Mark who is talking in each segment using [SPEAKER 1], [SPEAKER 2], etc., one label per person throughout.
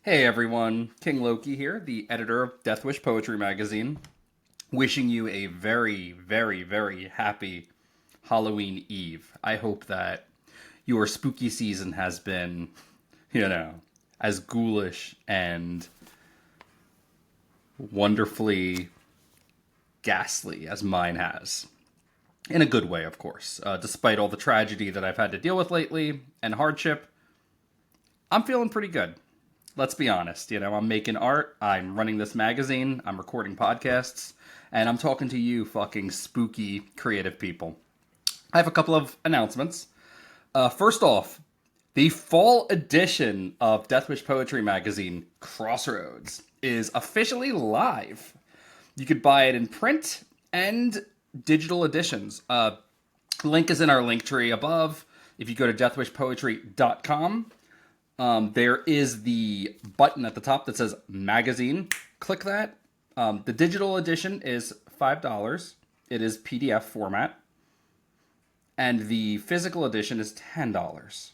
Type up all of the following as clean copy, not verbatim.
[SPEAKER 1] Hey everyone, King Loki here, the editor of Deathwish Poetry Magazine, wishing you a very, very, very happy Halloween Eve. I hope that your spooky season has been, you know, as ghoulish and wonderfully ghastly as mine has. In a good way, of course. Despite all the tragedy that I've had to deal with lately and hardship, I'm feeling pretty good. Let's be honest. I'm making art, I'm running this magazine, I'm recording podcasts, and I'm talking to you fucking spooky creative people. I have a couple of announcements. First off, the fall edition of Deathwish Poetry Magazine, Crossroads, is officially live. You could buy it in print and digital editions. Link is in our link tree above. If you go to deathwishpoetry.com, there is the button at the top that says magazine. Click that. The digital edition is $5. It is PDF format. And the physical edition is $10.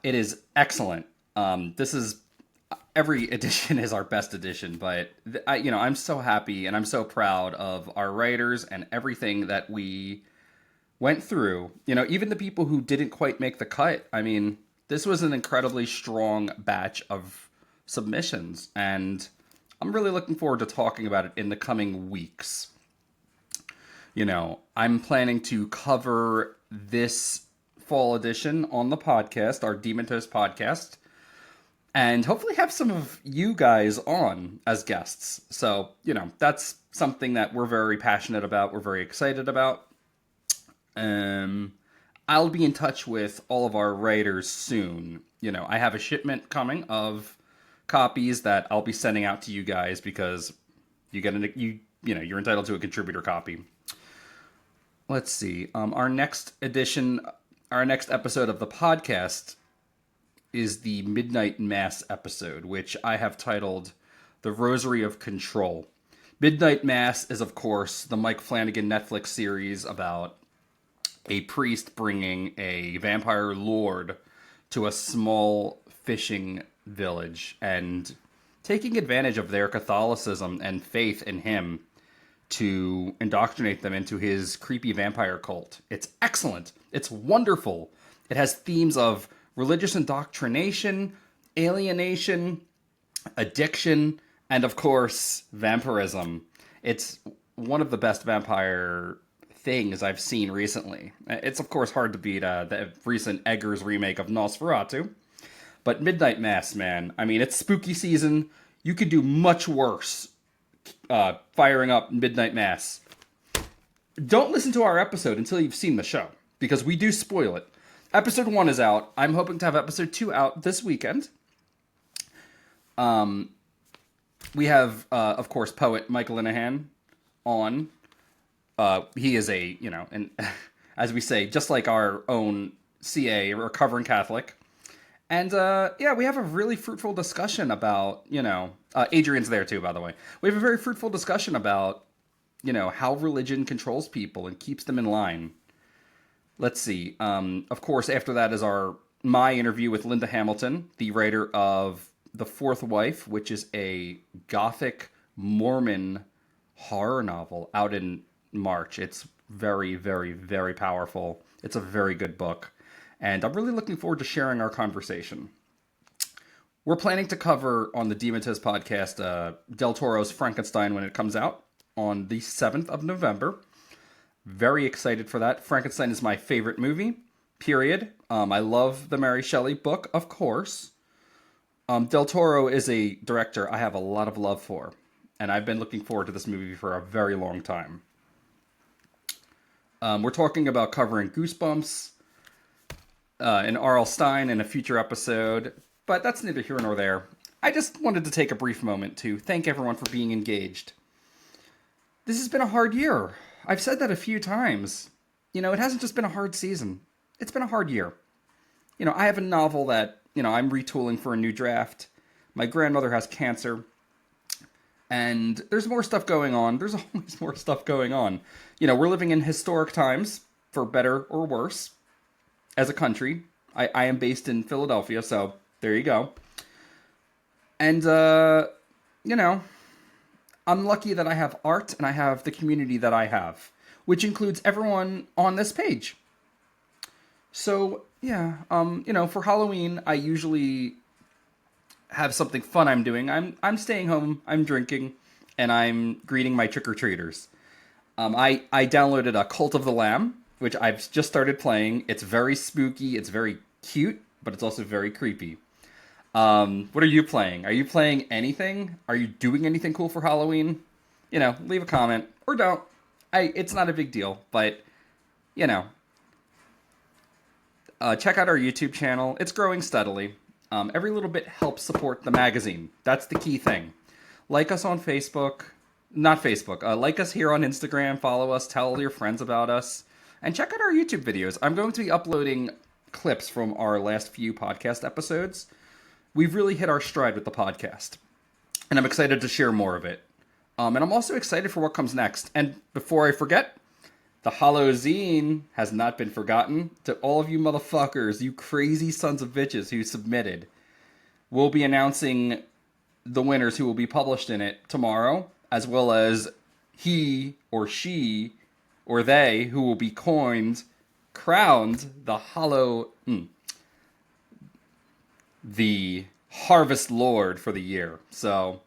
[SPEAKER 1] It is excellent. This is every edition is our best edition, but I'm so happy and I'm so proud of our writers and everything that we went through. Even the people who didn't quite make the cut. I mean, this was an incredibly strong batch of submissions, and I'm really looking forward to talking about it in the coming weeks. I'm planning to cover this fall edition on the podcast, our Demon Toast podcast, and hopefully have some of you guys on as guests. So, that's something that we're very passionate about, we're very excited about. I'll be in touch with all of our writers soon. I have a shipment coming of copies that I'll be sending out to you guys because you're entitled to a contributor copy. Let's see. Our next episode of the podcast is the Midnight Mass episode, which I have titled The Rosary of Control. Midnight Mass is, of course, the Mike Flanagan Netflix series about a priest bringing a vampire lord to a small fishing village and taking advantage of their Catholicism and faith in him to indoctrinate them into his creepy vampire cult. It's excellent. It's wonderful. It has themes of religious indoctrination, alienation, addiction, and of course, vampirism. It's one of the best vampire things I've seen recently. It's of course hard to beat the recent Eggers remake of Nosferatu, but Midnight Mass, man. I mean, it's spooky season. You could do much worse firing up Midnight Mass. Don't listen to our episode until you've seen the show, because we do spoil it. Episode 1 is out. I'm hoping to have episode 2 out this weekend. We have, of course, poet Michael Linehan on. He is and as we say, just like our own CA, recovering Catholic. And we have a really fruitful discussion about, Adrian's there too, by the way. We have a very fruitful discussion about, how religion controls people and keeps them in line. Let's see. Of course, after that is my interview with Linda Hamilton, the writer of The Fourth Wife, which is a gothic Mormon horror novel out in March. It's very, very, very powerful. It's a very good book. And I'm really looking forward to sharing our conversation. We're planning to cover on the Demon Toast podcast Del Toro's Frankenstein when it comes out on the 7th of November. Very excited for that. Frankenstein is my favorite movie, period. I love the Mary Shelley book, of course. Del Toro is a director I have a lot of love for, and I've been looking forward to this movie for a very long time. We're talking about covering Goosebumps and R.L. Stine in a future episode, but that's neither here nor there. I just wanted to take a brief moment to thank everyone for being engaged. This has been a hard year. I've said that a few times. It hasn't just been a hard season. It's been a hard year. I have a novel that, I'm retooling for a new draft. My grandmother has cancer. And there's more stuff going on. There's always more stuff going on. We're living in historic times, for better or worse. as a country. I am based in Philadelphia, so there you go. And, you know, I'm lucky that I have art and I have the community that I have, which includes everyone on this page. So, yeah, for Halloween, I usually have something fun I'm doing. I'm staying home, I'm drinking, and I'm greeting my trick or treaters. I downloaded a Cult of the Lamb, which I've just started playing. It's very spooky. It's very cute, but it's also very creepy. What are you playing? Are you playing anything? Are you doing anything cool for Halloween? Leave a comment or don't. It's not a big deal, but you know, check out our YouTube channel. It's growing steadily. Every little bit helps support the magazine. That's the key thing. Like us on Facebook. Not Facebook. Like us here on Instagram. Follow us. Tell all your friends about us. And check out our YouTube videos. I'm going to be uploading clips from our last few podcast episodes. We've really hit our stride with the podcast. And I'm excited to share more of it. And I'm also excited for what comes next. And before I forget, the Hallowzine has not been forgotten. To all of you motherfuckers, you crazy sons of bitches who submitted, we'll be announcing the winners who will be published in it tomorrow, as well as he or she or they who will be crowned the Harvest Lord for the year. So,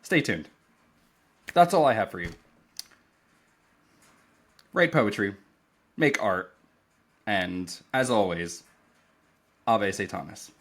[SPEAKER 1] stay tuned. That's all I have for you. Write poetry, make art, and, as always, Ave Satanas.